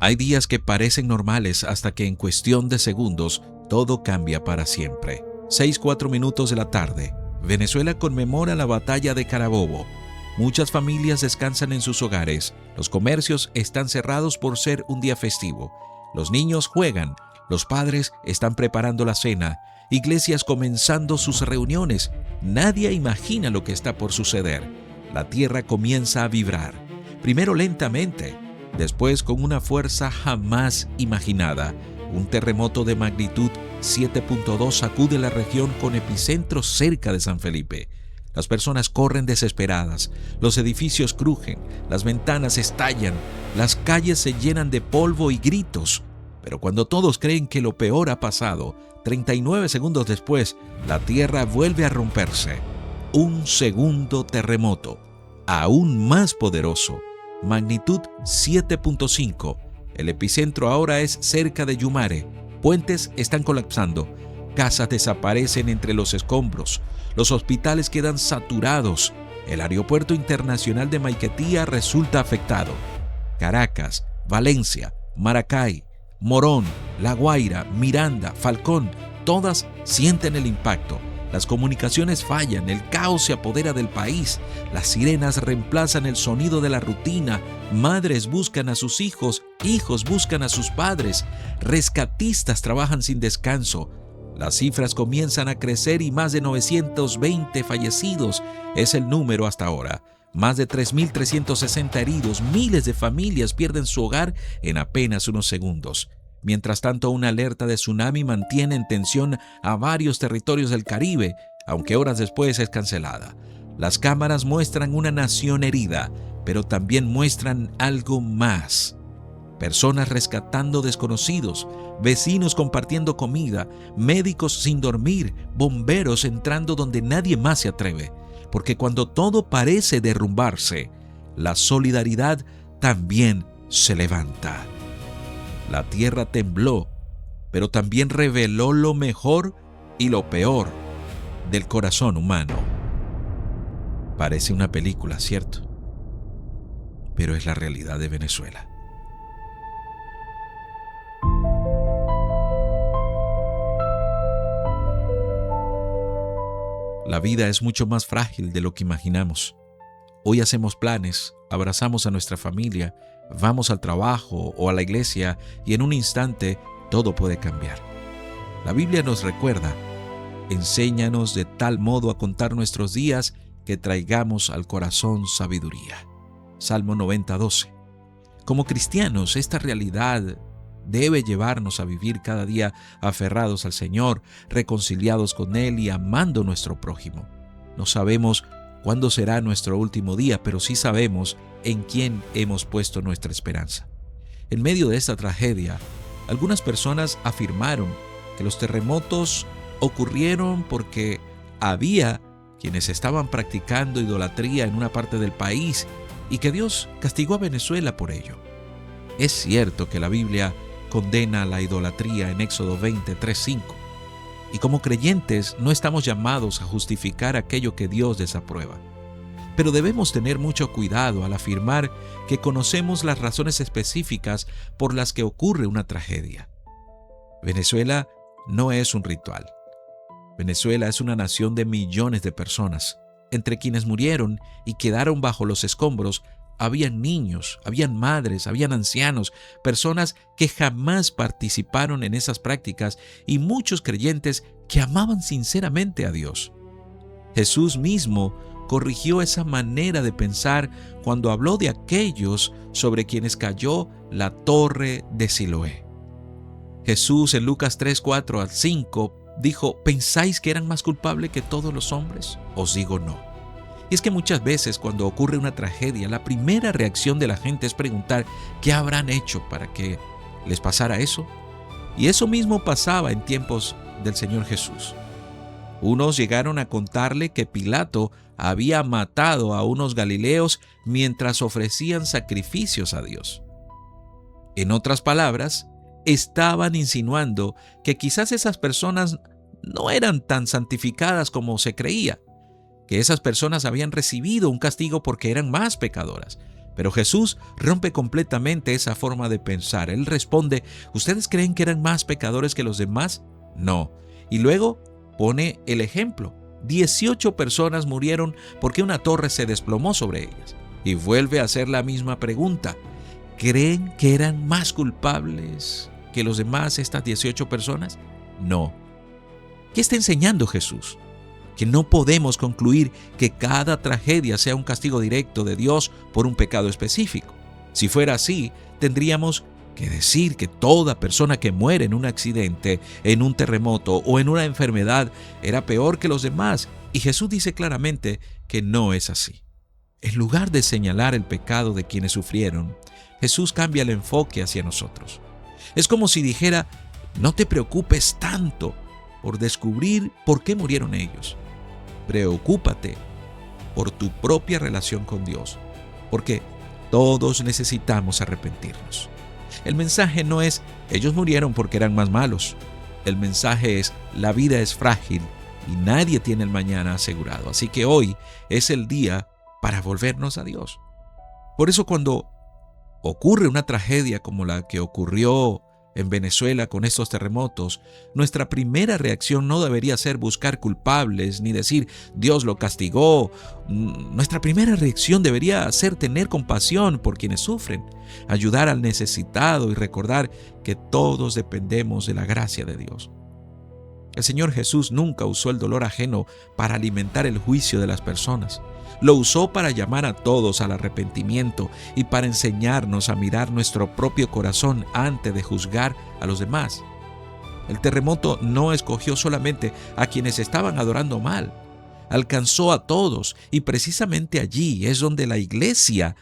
Hay días que parecen normales hasta que en cuestión de segundos todo cambia para siempre. 6:04 de la tarde. Venezuela conmemora la batalla de Carabobo. Muchas familias descansan en sus hogares. Los comercios están cerrados por ser un día festivo. Los niños juegan. Los padres están preparando la cena. Iglesias comenzando sus reuniones. Nadie imagina lo que está por suceder. La tierra comienza a vibrar. Primero lentamente, después con una fuerza jamás imaginada. Un terremoto de magnitud 7.2 sacude la región con epicentro cerca de San Felipe. Las personas corren desesperadas, los edificios crujen, las ventanas estallan, las calles se llenan de polvo y gritos. Pero cuando todos creen que lo peor ha pasado, 39 segundos después, la tierra vuelve a romperse. Un segundo terremoto, aún más poderoso, magnitud 7.5. El epicentro ahora es cerca de Yumare. Puentes están colapsando. Casas desaparecen entre los escombros. Los hospitales quedan saturados. El aeropuerto internacional de Maiquetía resulta afectado. Caracas, Valencia, Maracay, Morón, La Guaira, Miranda, Falcón, todas sienten el impacto. Las comunicaciones fallan, el caos se apodera del país, las sirenas reemplazan el sonido de la rutina, madres buscan a sus hijos, hijos buscan a sus padres, rescatistas trabajan sin descanso. Las cifras comienzan a crecer y más de 920 fallecidos es el número hasta ahora. Más de 3.360 heridos, miles de familias pierden su hogar en apenas unos segundos. Mientras tanto, una alerta de tsunami mantiene en tensión a varios territorios del Caribe, aunque horas después es cancelada. Las cámaras muestran una nación herida, pero también muestran algo más. Personas rescatando desconocidos, vecinos compartiendo comida, médicos sin dormir, bomberos entrando donde nadie más se atreve. Porque cuando todo parece derrumbarse, la solidaridad también se levanta. La tierra tembló, pero también reveló lo mejor y lo peor del corazón humano. Parece una película, ¿cierto? Pero es la realidad de Venezuela. La vida es mucho más frágil de lo que imaginamos. Hoy hacemos planes, abrazamos a nuestra familia, vamos al trabajo o a la iglesia y en un instante todo puede cambiar. La Biblia nos recuerda: enséñanos de tal modo a contar nuestros días que traigamos al corazón sabiduría. Salmo 90:12. Como cristianos, esta realidad debe llevarnos a vivir cada día aferrados al Señor, reconciliados con Él y amando a nuestro prójimo. No sabemos cuándo será nuestro último día, pero sí sabemos en quién hemos puesto nuestra esperanza. En medio de esta tragedia, algunas personas afirmaron que los terremotos ocurrieron porque había quienes estaban practicando idolatría en una parte del país y que Dios castigó a Venezuela por ello. Es cierto que la Biblia condena la idolatría en Éxodo 20:3-5. Y como creyentes no estamos llamados a justificar aquello que Dios desaprueba. Pero debemos tener mucho cuidado al afirmar que conocemos las razones específicas por las que ocurre una tragedia. Venezuela no es un ritual. Venezuela es una nación de millones de personas. Entre quienes murieron y quedaron bajo los escombros, habían niños, habían madres, habían ancianos, personas que jamás participaron en esas prácticas y muchos creyentes que amaban sinceramente a Dios. Jesús mismo corrigió esa manera de pensar cuando habló de aquellos sobre quienes cayó la torre de Siloé. Jesús en Lucas 3:4-5 dijo: ¿pensáis que eran más culpables que todos los hombres? Os digo no. Y es que muchas veces cuando ocurre una tragedia, la primera reacción de la gente es preguntar ¿qué habrán hecho para que les pasara eso? Y eso mismo pasaba en tiempos del Señor Jesús. Unos llegaron a contarle que Pilato había matado a unos galileos mientras ofrecían sacrificios a Dios. En otras palabras, estaban insinuando que quizás esas personas no eran tan santificadas como se creía, que esas personas habían recibido un castigo porque eran más pecadoras. Pero Jesús rompe completamente esa forma de pensar. Él responde, ¿ustedes creen que eran más pecadores que los demás? No. Y luego pone el ejemplo. 18 personas murieron porque una torre se desplomó sobre ellas. Y vuelve a hacer la misma pregunta. ¿Creen que eran más culpables que los demás estas 18 personas? No. ¿Qué está enseñando Jesús? Que no podemos concluir que cada tragedia sea un castigo directo de Dios por un pecado específico. Si fuera así, tendríamos que decir que toda persona que muere en un accidente, en un terremoto o en una enfermedad era peor que los demás. Y Jesús dice claramente que no es así. En lugar de señalar el pecado de quienes sufrieron, Jesús cambia el enfoque hacia nosotros. Es como si dijera, no te preocupes tanto por descubrir por qué murieron ellos. Preocúpate por tu propia relación con Dios, porque todos necesitamos arrepentirnos. El mensaje no es, ellos murieron porque eran más malos. El mensaje es, la vida es frágil y nadie tiene el mañana asegurado. Así que hoy es el día para volvernos a Dios. Por eso cuando ocurre una tragedia como la que ocurrió en Venezuela con estos terremotos, nuestra primera reacción no debería ser buscar culpables ni decir Dios lo castigó. Nuestra primera reacción debería ser tener compasión por quienes sufren, ayudar al necesitado y recordar que todos dependemos de la gracia de Dios. El Señor Jesús nunca usó el dolor ajeno para alimentar el juicio de las personas. Lo usó para llamar a todos al arrepentimiento y para enseñarnos a mirar nuestro propio corazón antes de juzgar a los demás. El terremoto no escogió solamente a quienes estaban adorando mal, alcanzó a todos y precisamente allí es donde la iglesia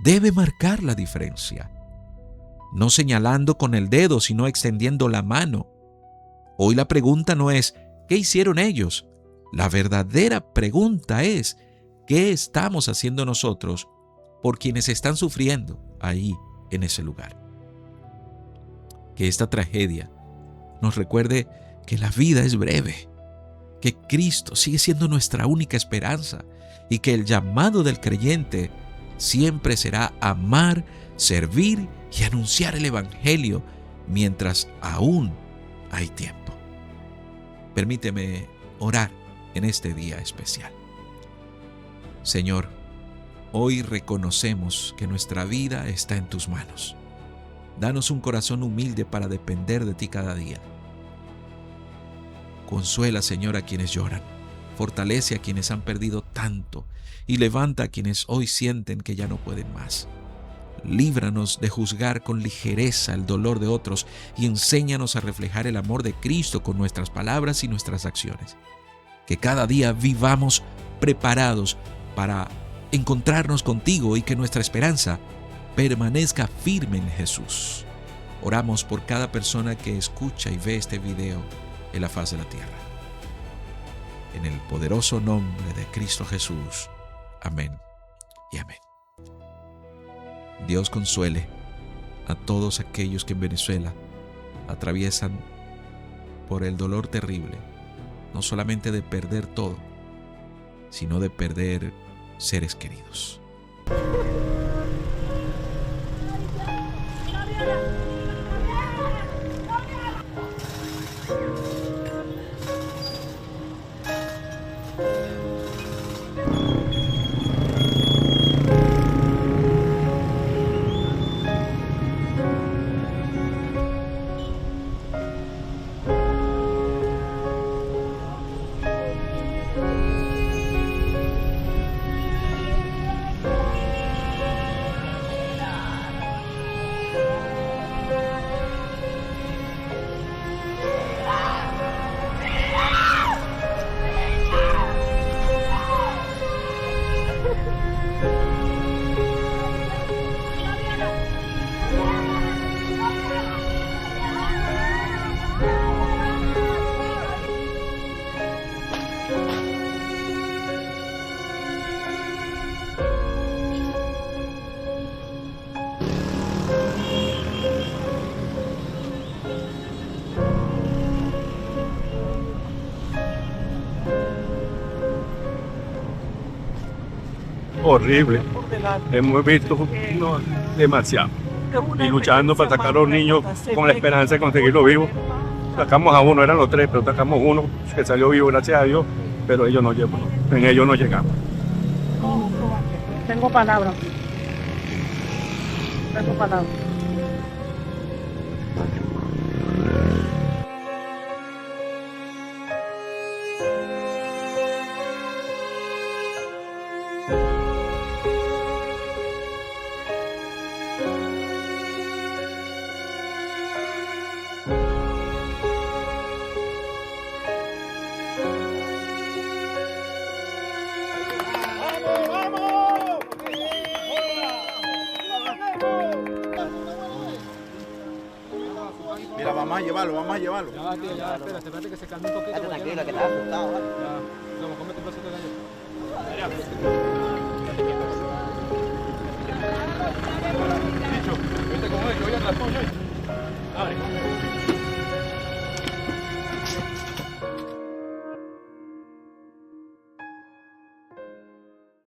debe marcar la diferencia. No señalando con el dedo, sino extendiendo la mano. Hoy la pregunta no es ¿qué hicieron ellos? La verdadera pregunta es ¿qué estamos haciendo nosotros por quienes están sufriendo ahí en ese lugar? Que esta tragedia nos recuerde que la vida es breve, que Cristo sigue siendo nuestra única esperanza y que el llamado del creyente siempre será amar, servir y anunciar el Evangelio mientras aún hay tiempo. Permíteme orar en este día especial. Señor, hoy reconocemos que nuestra vida está en tus manos. Danos un corazón humilde para depender de ti cada día. Consuela, Señor, a quienes lloran. Fortalece a quienes han perdido tanto y levanta a quienes hoy sienten que ya no pueden más. Líbranos de juzgar con ligereza el dolor de otros y enséñanos a reflejar el amor de Cristo con nuestras palabras y nuestras acciones. Que cada día vivamos preparados para encontrarnos contigo y que nuestra esperanza permanezca firme en Jesús. Oramos por cada persona que escucha y ve este video en la faz de la tierra. En el poderoso nombre de Cristo Jesús. Amén y amén. Dios consuele a todos aquellos que en Venezuela atraviesan por el dolor terrible, no solamente de perder todo, sino de perder seres queridos. Horrible. hemos visto demasiado. Y luchando para sacar a los niños con la esperanza de conseguirlo vivo. Sacamos a uno, eran los tres, pero sacamos uno que salió vivo, gracias a Dios, pero ellos no llegamos, en ellos no llegamos. Tengo palabras. Tengo palabras. Mira, vamos a llevarlo, vamos a llevarlo. Ya, tío, ya, espérate que se calme un poquito. Estate tranquilo, que estás asustado, ¿vale? Ya, vamos, cómete un pedacito de galleta. Dicho, vete con él, que voy a atrás, coño. Abre.